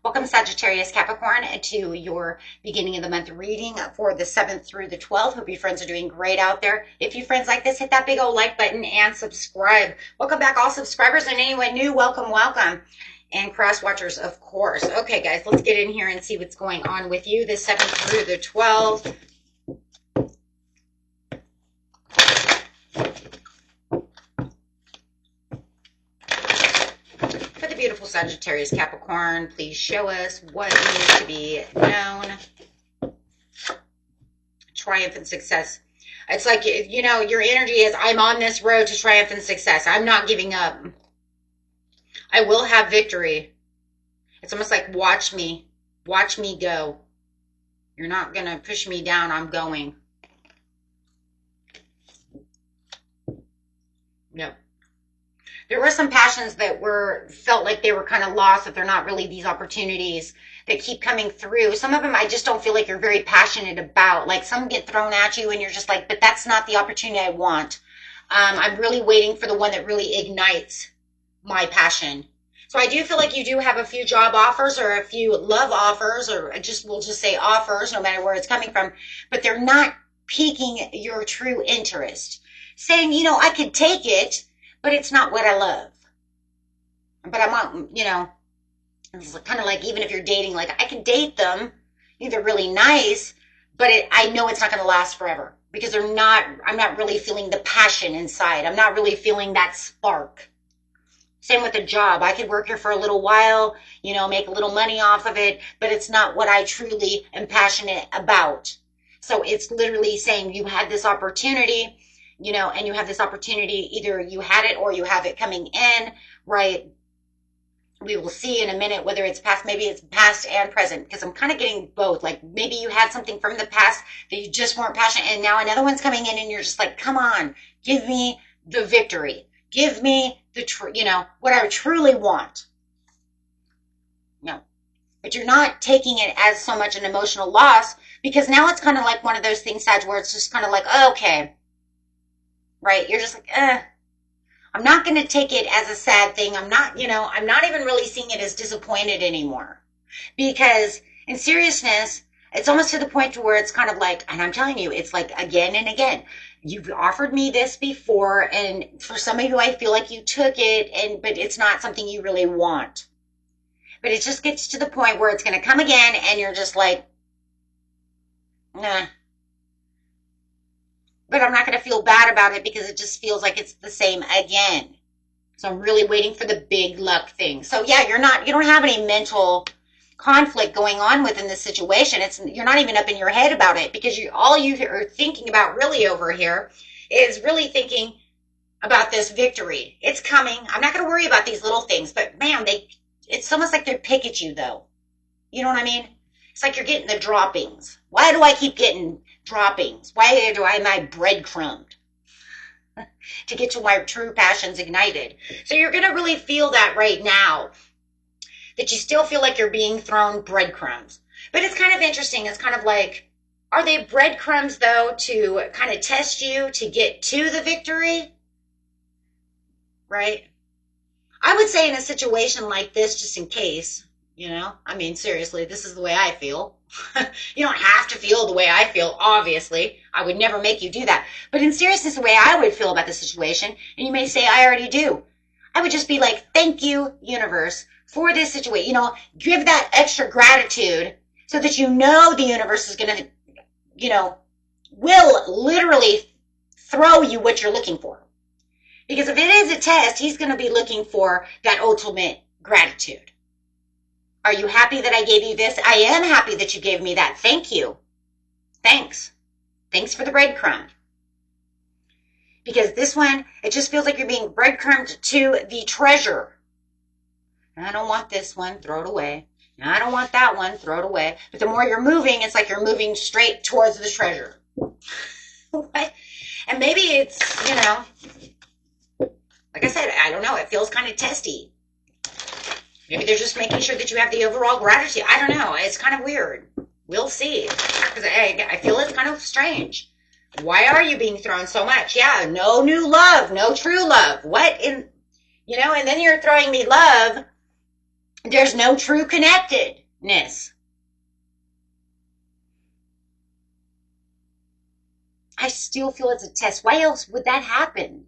Welcome, Sagittarius, Capricorn, to your beginning of the month reading for the 7th through the 12th. Hope you friends are doing great out there. If you friends like this, hit that big old like button and subscribe. Welcome back, all subscribers, and anyone new, welcome, welcome. And cross watchers, of course. Okay, guys, let's get in here and see what's going on with you the 7th through the 12th. Beautiful Sagittarius, Capricorn, please show us what needs to be known. Triumph and success. It's like, you know, your energy is, I'm on this road to triumph and success. I'm not giving up. I will have victory. It's almost like, watch me go. You're not going to push me down. I'm going. No. There were some passions that felt like they were kind of lost, that they're not really these opportunities that keep coming through. Some of them I just don't feel like you're very passionate about. Like some get thrown at you and you're just like, but that's not the opportunity I want. I'm really waiting for the one that really ignites my passion. So I do feel like you do have a few job offers or a few love offers, or we'll just say offers, no matter where it's coming from, but they're not piquing your true interest. Saying, you know, I could take it, but it's not what I love. But I want, you know, it's kind of like, even if you're dating, like I can date them, they're really nice, but I know it's not going to last forever because I'm not really feeling the passion inside. I'm not really feeling that spark. Same with a job. I could work here for a little while, you know, make a little money off of it, but it's not what I truly am passionate about. So it's literally saying you had this opportunity, you know, and you have this opportunity, either you had it or you have it coming in, right? We will see in a minute whether it's past, maybe it's past and present, because I'm kind of getting both. Like maybe you had something from the past that you just weren't passionate, and now another one's coming in and you're just like, come on, give me the victory. Give me the, you know, what I truly want. No, but you're not taking it as so much an emotional loss, because now it's kind of like one of those things, Sag, where it's just kind of like, oh, okay. Right? You're just like, I'm not going to take it as a sad thing. I'm not, you know, I'm not even really seeing it as disappointed anymore. Because in seriousness, it's almost to the point to where it's kind of like, and I'm telling you, it's like again and again, you've offered me this before, and for some of you, I feel like you took it, but it's not something you really want. But it just gets to the point where it's going to come again, and you're just like, nah. But I'm not going to feel bad about it because it just feels like it's the same again. So I'm really waiting for the big luck thing. So yeah, you don't have any mental conflict going on within this situation. You're not even up in your head about it, because all you are thinking about really over here is really thinking about this victory. It's coming. I'm not going to worry about these little things, but man, it's almost like they pick at you though. You know what I mean? It's like you're getting the droppings. Why do I keep getting droppings? Why am I breadcrumbed to get to my true passions ignited? So you're going to really feel that right now, that you still feel like you're being thrown breadcrumbs. But it's kind of interesting. It's kind of like, are they breadcrumbs though to kind of test you to get to the victory? Right? I would say in a situation like this, just in case, you know, I mean, seriously, this is the way I feel. You don't have to feel the way I feel, obviously. I would never make you do that. But in seriousness, the way I would feel about the situation, and you may say, I already do. I would just be like, thank you, universe, for this situation. You know, give that extra gratitude so that you know the universe is going to, you know, will literally throw you what you're looking for. Because if it is a test, he's going to be looking for that ultimate gratitude. Are you happy that I gave you this? I am happy that you gave me that. Thank you. Thanks. Thanks for the breadcrumb. Because this one, it just feels like you're being breadcrumbed to the treasure. I don't want this one. Throw it away. I don't want that one. Throw it away. But the more you're moving, it's like you're moving straight towards the treasure. What? And maybe it's, you know, like I said, I don't know. It feels kind of testy. Maybe they're just making sure that you have the overall gratitude. I don't know. It's kind of weird. We'll see. Because I feel it's kind of strange. Why are you being thrown so much? Yeah, no new love, no true love. What in, you know, and then you're throwing me love There's no true connectedness. I still feel it's a test. Why else would that happen?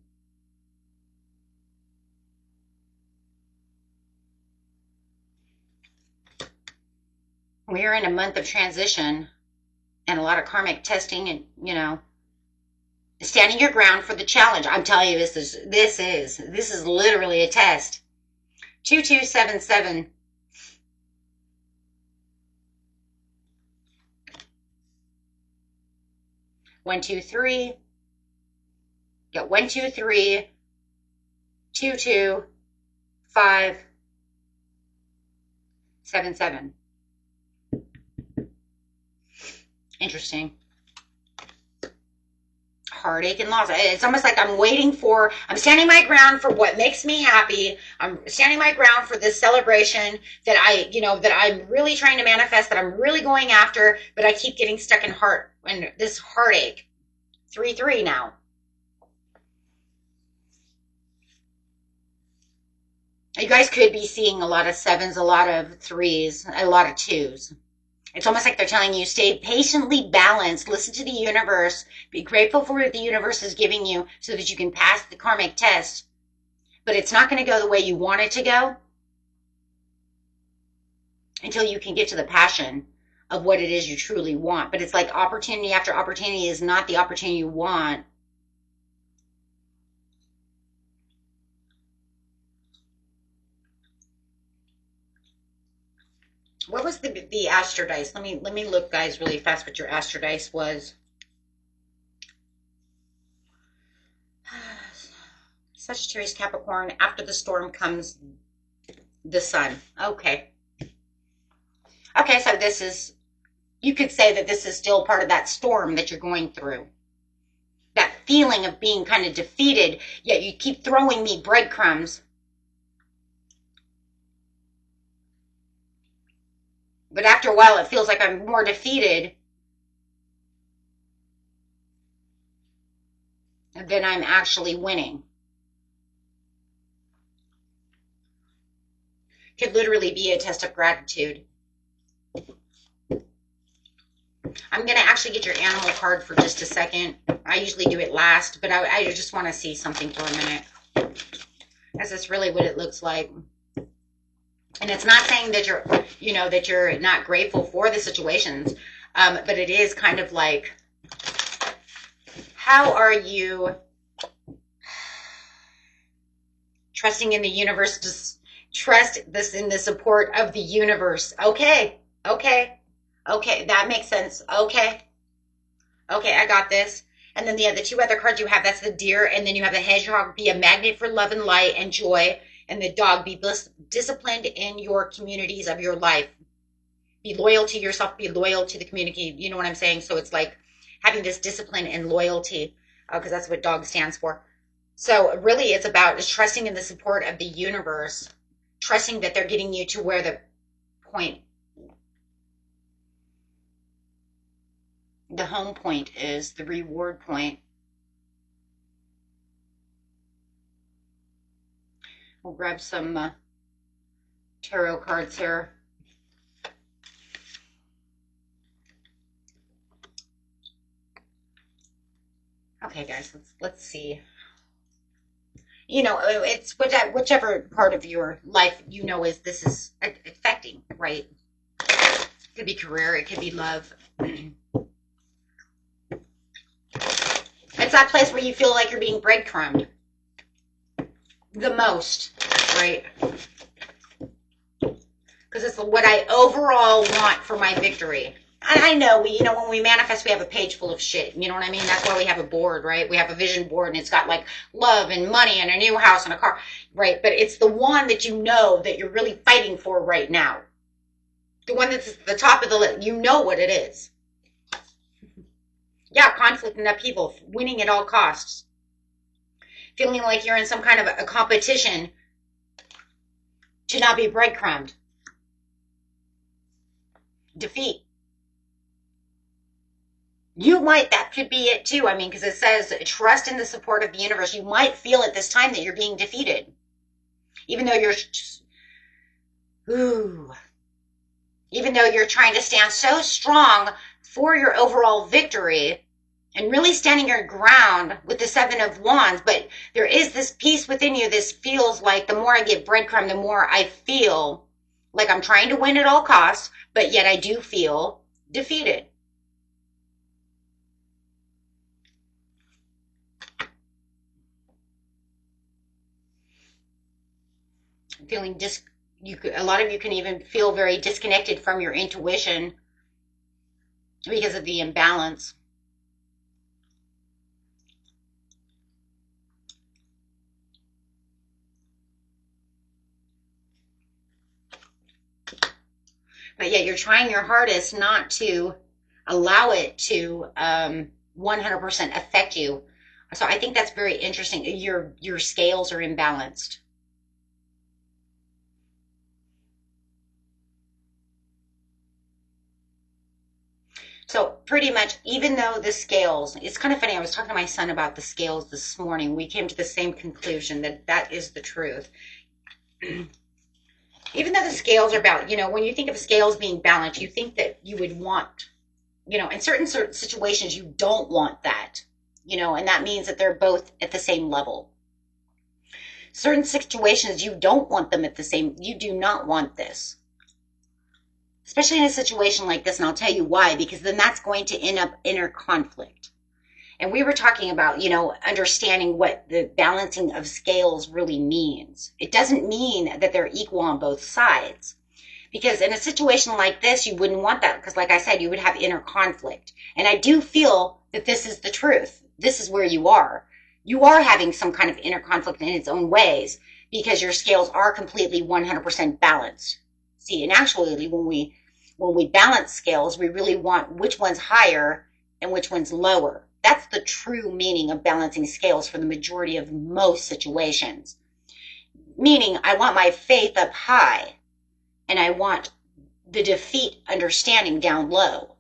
We're in a month of transition and a lot of karmic testing and, standing your ground for the challenge. I'm telling you, this is literally a test. 2277. One, two, three. Got 1, 2, 3, 2, 2, 5, 7, 7. Interesting. Heartache and loss. It's almost like I'm standing my ground for what makes me happy. I'm standing my ground for this celebration that that I'm really trying to manifest, that I'm really going after, but I keep getting stuck in this heartache. 3, 3 now. You guys could be seeing a lot of 7s, a lot of 3s, a lot of 2s. It's almost like they're telling you, stay patiently balanced, listen to the universe, be grateful for what the universe is giving you so that you can pass the karmic test. But it's not going to go the way you want it to go until you can get to the passion of what it is you truly want. But it's like opportunity after opportunity is not the opportunity you want. What was the Astro Dice? Let me look, guys, really fast what your Astro Dice was. Sagittarius, Capricorn. After the storm comes the sun. Okay. Okay, so you could say that this is still part of that storm that you're going through. That feeling of being kind of defeated, yet you keep throwing me breadcrumbs. But after a while, it feels like I'm more defeated than I'm actually winning. Could literally be a test of gratitude. I'm going to actually get your animal card for just a second. I usually do it last, but I just want to see something for a minute. Is this really what it looks like? And it's not saying that you're not grateful for the situations, but it is kind of like, how are you trusting in the universe? Just trust this in the support of the universe. Okay, that makes sense. Okay, I got this. And then the 2 other cards you have, that's the deer, and then you have the hedgehog, be a magnet for love and light and joy. And the dog, be disciplined in your communities of your life. Be loyal to yourself, be loyal to the community. You know what I'm saying? So it's like having this discipline and loyalty, because that's what dog stands for. So really it's about just trusting in the support of the universe, trusting that they're getting you to where the home point is, the reward point. We'll grab some tarot cards here. Okay, guys, let's see. It's whichever part of your life this is affecting, right? It could be career, it could be love. It's that place where you feel like you're being breadcrumbed the most, right? Because it's what I overall want for my victory. I know when we manifest, we have a page full of shit. You know what I mean? That's why we have a board, right? We have a vision board, and it's got like love and money and a new house and a car, right? But it's the one that that you're really fighting for right now. The one that's at the top of the list. You know what it is. Yeah, conflict and upheaval, winning at all costs. Feeling like you're in some kind of a competition to not be breadcrumbed. Defeat. That could be it too. I mean, because it says trust in the support of the universe. You might feel at this time that you're being defeated. Even though Ooh. Even though you're trying to stand so strong for your overall victory and really standing your ground with the Seven of Wands, but there is this piece within you. This feels like the more I get breadcrumb, the more I feel like I'm trying to win at all costs, but yet I do feel defeated. Feeling a lot of you can even feel very disconnected from your intuition because of the imbalance. But yet you're trying your hardest not to allow it to 100% affect you. So I think that's very interesting. Your scales are imbalanced. So pretty much, even though the scales, it's kind of funny. I was talking to my son about the scales this morning. We came to the same conclusion that that is the truth. Even though the scales are balanced, when you think of scales being balanced, you think that you would want, in certain situations, you don't want that, and that means that they're both at the same level. Certain situations, you don't want them at the same, you do not want this. Especially in a situation like this, and I'll tell you why, because then that's going to end up inner conflict. And we were talking about, understanding what the balancing of scales really means. It doesn't mean that they're equal on both sides. Because in a situation like this, you wouldn't want that. Because like I said, you would have inner conflict. And I do feel that this is the truth. This is where you are. You are having some kind of inner conflict in its own ways because your scales are completely 100% balanced. See, and actually, when we balance scales, we really want which one's higher and which one's lower. That's the true meaning of balancing scales for the majority of most situations. Meaning, I want my faith up high, and I want the defeat understanding down low.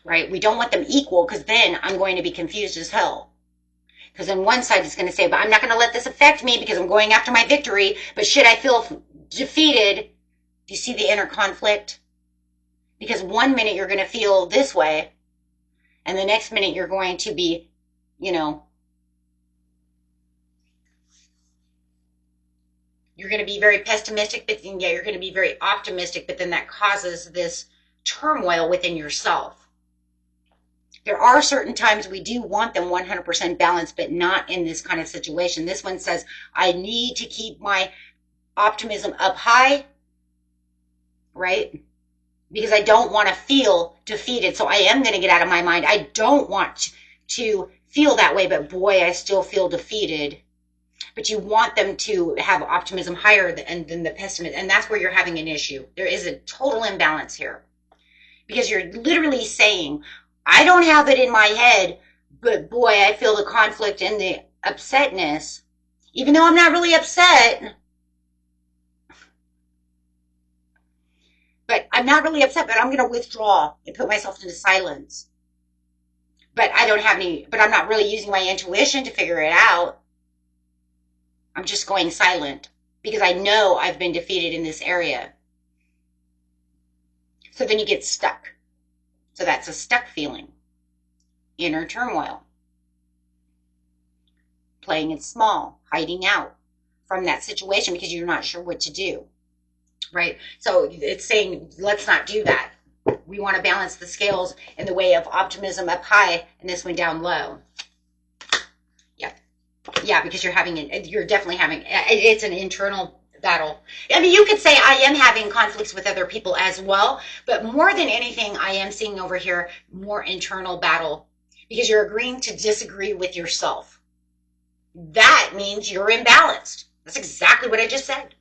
Right? We don't want them equal, because then I'm going to be confused as hell. Because on one side it's going to say, but I'm not going to let this affect me because I'm going after my victory, but should I feel defeated? Do you see the inner conflict? Because one minute you're going to feel this way, and the next minute you're going to be, you're going to be very pessimistic, but then, you're going to be very optimistic, but then that causes this turmoil within yourself. There are certain times we do want them 100% balanced, but not in this kind of situation. This one says, I need to keep my optimism up high, right? Because I don't want to feel defeated. So I am going to get out of my mind. I don't want to feel that way, but boy, I still feel defeated. But you want them to have optimism higher than the pessimism. And that's where you're having an issue. There is a total imbalance here. Because you're literally saying, I don't have it in my head, but boy, I feel the conflict and the upsetness. Even though I'm not really upset. But I'm not really upset, but I'm going to withdraw and put myself into silence. But I'm not really using my intuition to figure it out. I'm just going silent because I know I've been defeated in this area. So then you get stuck. So that's a stuck feeling. Inner turmoil. Playing it small, hiding out from that situation because you're not sure what to do. Right? So it's saying, let's not do that. We want to balance the scales in the way of optimism up high and this one down low. Yeah, because you're definitely having, it's an internal battle. I mean, you could say I am having conflicts with other people as well, but more than anything, I am seeing over here more internal battle because you're agreeing to disagree with yourself. That means you're imbalanced. That's exactly what I just said.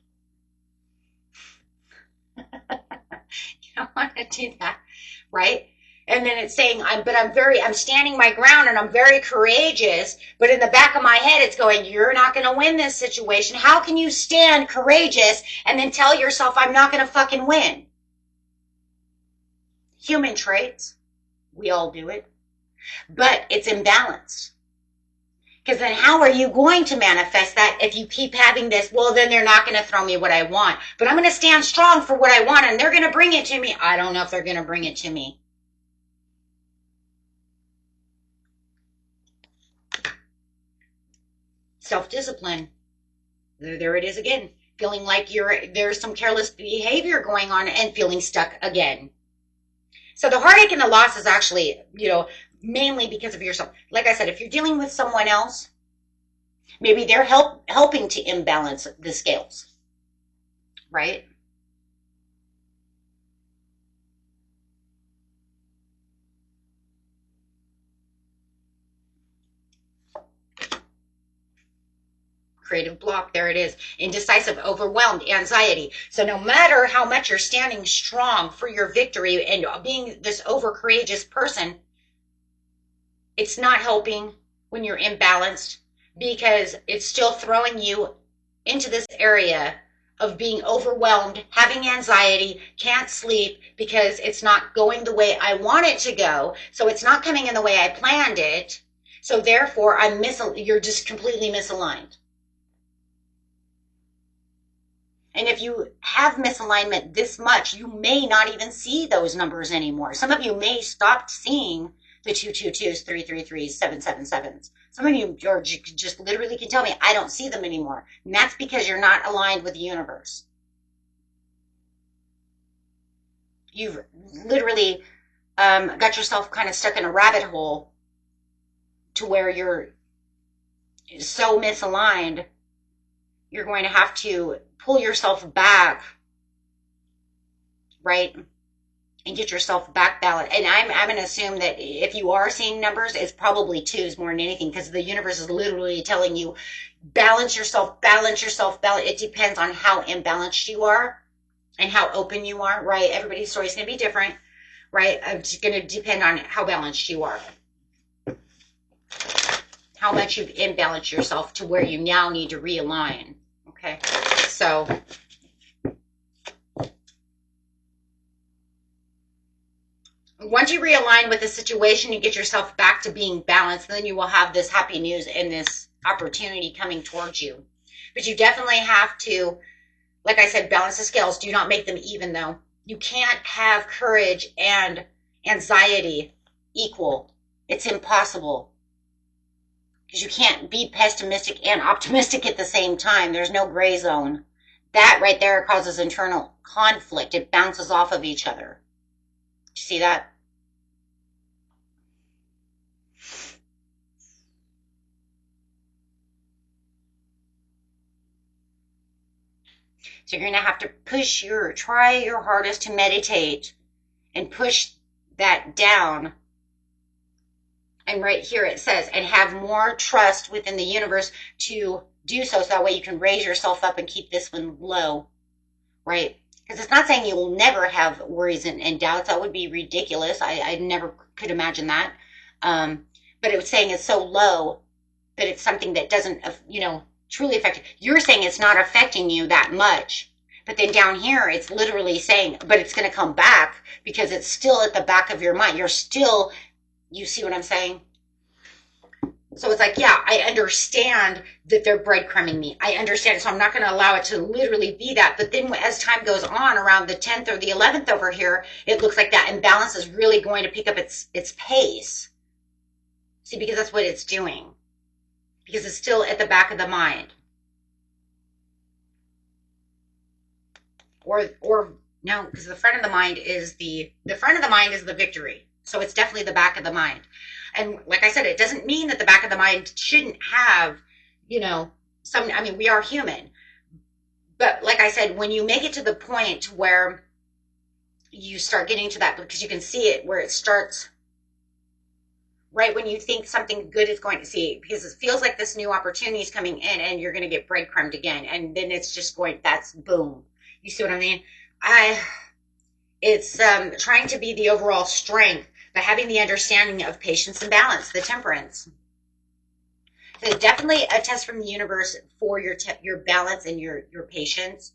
You don't want to do that, right? And then it's saying, I'm standing my ground and I'm very courageous. But in the back of my head, it's going, you're not going to win this situation. How can you stand courageous and then tell yourself I'm not going to fucking win? Human traits. We all do it. But it's imbalanced. Because then how are you going to manifest that if you keep having this, well, then they're not going to throw me what I want, but I'm going to stand strong for what I want and they're going to bring it to me. I don't know if they're going to bring it to me. Self-discipline. There it is again. Feeling like there's some careless behavior going on and feeling stuck again. So the heartache and the loss is actually, mainly because of yourself. Like I said, if you're dealing with someone else, maybe they're helping to imbalance the scales, right? Creative block, there it is. Indecisive, overwhelmed, anxiety. So no matter how much you're standing strong for your victory and being this overcourageous person, it's not helping when you're imbalanced, because it's still throwing you into this area of being overwhelmed, having anxiety, can't sleep because it's not going the way I want it to go. So it's not coming in the way I planned it. So therefore you're just completely misaligned. And if you have misalignment this much, you may not even see those numbers anymore. Some of you may stop seeing the 222s, 333s, 777s. Some of you just literally can tell me, I don't see them anymore. And that's because you're not aligned with the universe. You've literally got yourself kind of stuck in a rabbit hole to where you're so misaligned, you're going to have to pull yourself back, right? And get yourself back balanced. And I'm going to assume that if you are seeing numbers, it's probably twos more than anything, because the universe is literally telling you, balance yourself, balance yourself, balance. It depends on how imbalanced you are and how open you are, right? Everybody's story is going to be different, right? It's going to depend on how balanced you are. How much you've imbalanced yourself to where you now need to realign, okay? So once you realign with the situation, you get yourself back to being balanced, then you will have this happy news and this opportunity coming towards you. But you definitely have to, like I said, balance the scales. Do not make them even, though. You can't have courage and anxiety equal. It's impossible. Because you can't be pessimistic and optimistic at the same time. There's no gray zone. That right there causes internal conflict. It bounces off of each other. You see that? So you're going to have to try your hardest to meditate and push that down. And right here it says, and have more trust within the universe to do so that way you can raise yourself up and keep this one low, right? Because it's not saying you will never have worries and doubts. That would be ridiculous. I never could imagine that. But it was saying it's so low that it's something that doesn't, truly affect you. You're saying it's not affecting you that much. But then down here, it's literally saying, but it's going to come back because it's still at the back of your mind. You see what I'm saying? So it's like, yeah, I understand that they're breadcrumbing me. I understand it. So I'm not going to allow it to literally be that. But then as time goes on, around the 10th or the 11th over here, it looks like that imbalance is really going to pick up its pace. See, because that's what it's doing. Because it's still at the back of the mind. Or no, because the front of the mind is the victory. So it's definitely the back of the mind. And like I said, it doesn't mean that the back of the mind shouldn't have, we are human. But like I said, when you make it to the point where you start getting to that, because you can see it where it starts right when you think something good is going to see, because it feels like this new opportunity is coming in and you're going to get breadcrumbed again. And then it's just that's boom. You see what I mean? It's trying to be the overall strength, but having the understanding of patience and balance, the temperance. So definitely a test from the universe for your balance and your patience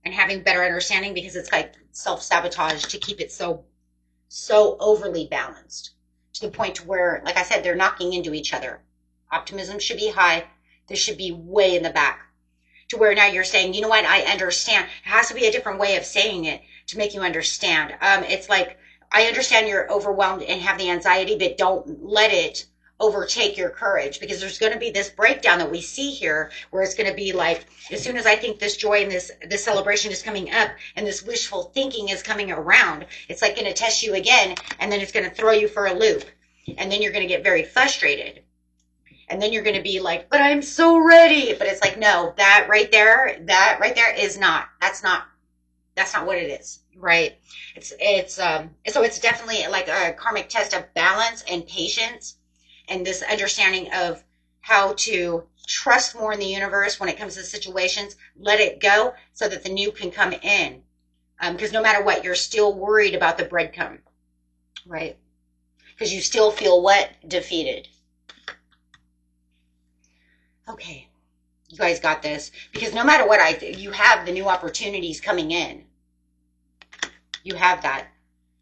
and having better understanding, because it's like self-sabotage to keep it so overly balanced to the point where, like I said, they're knocking into each other. Optimism should be high. This should be way in the back. To where now you're saying, you know what, I understand. It has to be a different way of saying it to make you understand. It's like, I understand you're overwhelmed and have the anxiety, but don't let it overtake your courage, because there's going to be this breakdown that we see here where it's going to be like, as soon as I think this joy and this celebration is coming up and this wishful thinking is coming around, it's like going to test you again, and then it's going to throw you for a loop, and then you're going to get very frustrated, and then you're going to be like, but I'm so ready. But it's like, no, that right there is not, that's not what it is, right? So it's definitely like a karmic test of balance and patience, and this understanding of how to trust more in the universe when it comes to situations, let it go so that the new can come in. Because no matter what, you're still worried about the breadcrumb, right? Because you still feel what? Defeated. Okay, you guys got this. Because no matter what, you have the new opportunities coming in. You have that.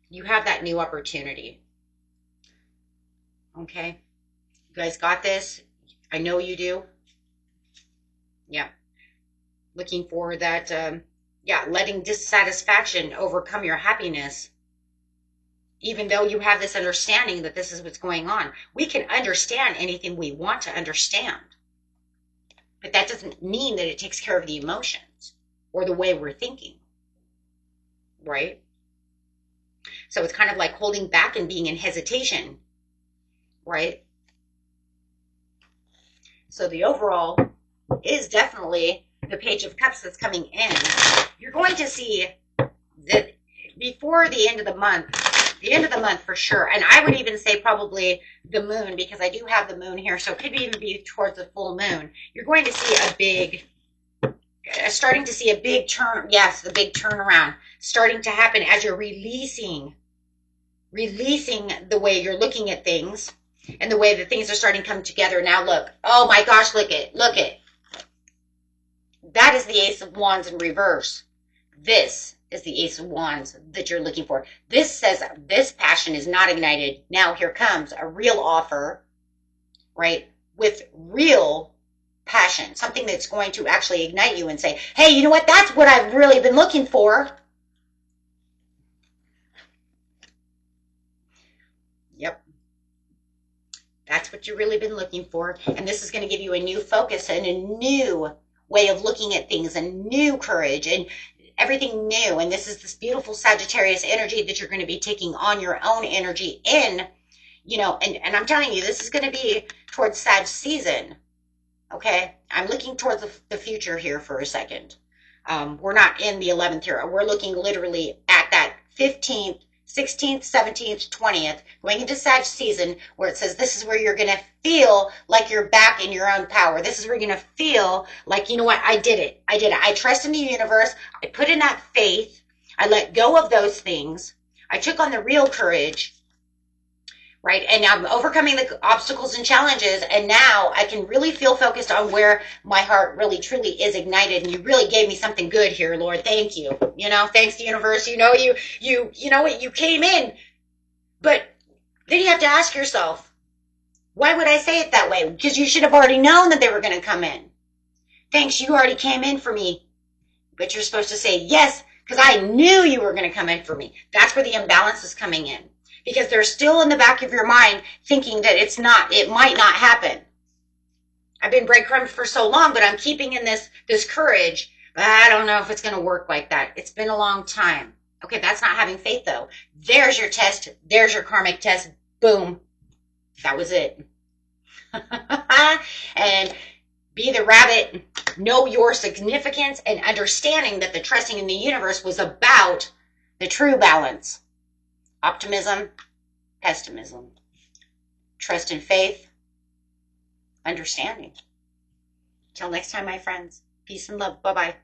You have that new opportunity. Okay. You guys got this. I know you do. Yeah. Looking for that, letting dissatisfaction overcome your happiness. Even though you have this understanding that this is what's going on. We can understand anything we want to understand. But that doesn't mean that it takes care of the emotions or the way we're thinking. Right? So it's kind of like holding back and being in hesitation. Right? So the overall is definitely the Page of Cups that's coming in. You're going to see that before the end of the month for sure. And I would even say probably the moon, because I do have the moon here. So it could even be towards the full moon. You're going to see starting to see a big turn. Yes, the big turnaround starting to happen as you're releasing the way you're looking at things. And the way that things are starting to come together. Now look. Oh my gosh, look it. That is the Ace of Wands in reverse. This is the Ace of Wands that you're looking for. This says this passion is not ignited. Now here comes a real offer, right? With real passion. Something that's going to actually ignite you and say, hey, you know what? That's what I've really been looking for. Yep. That's what you've really been looking for. And this is going to give you a new focus and a new way of looking at things, and new courage and everything new. And this is this beautiful Sagittarius energy that you're going to be taking on your own energy in, and I'm telling you, this is going to be towards Sag season. Okay. I'm looking towards the future here for a second. We're not in the 11th here. We're looking literally at that 15th, 16th, 17th, 20th, going into Sag season, where it says this is where you're going to feel like you're back in your own power. This is where you're going to feel like, you know what, I did it. I trust in the universe. I put in that faith. I let go of those things. I took on the real courage, right? And I'm overcoming the obstacles and challenges. And now I can really feel focused on where my heart really, truly is ignited. And you really gave me something good here, Lord. Thank you. Thanks to the universe. You know what, you came in. But then you have to ask yourself, why would I say it that way? Because you should have already known that they were going to come in. Thanks, you already came in for me. But you're supposed to say, yes, because I knew you were going to come in for me. That's where the imbalance is coming in. Because they're still in the back of your mind thinking that it might not happen. I've been breadcrumbed for so long, but I'm keeping in this courage. But I don't know if it's going to work like that. It's been a long time. Okay, that's not having faith, though. There's your test. There's your karmic test. Boom. That was it. And be the rabbit. Know your significance and understanding that the trusting in the universe was about the true balance. Optimism, pessimism, trust and faith, understanding. Till next time, my friends. Peace and love. Bye-bye.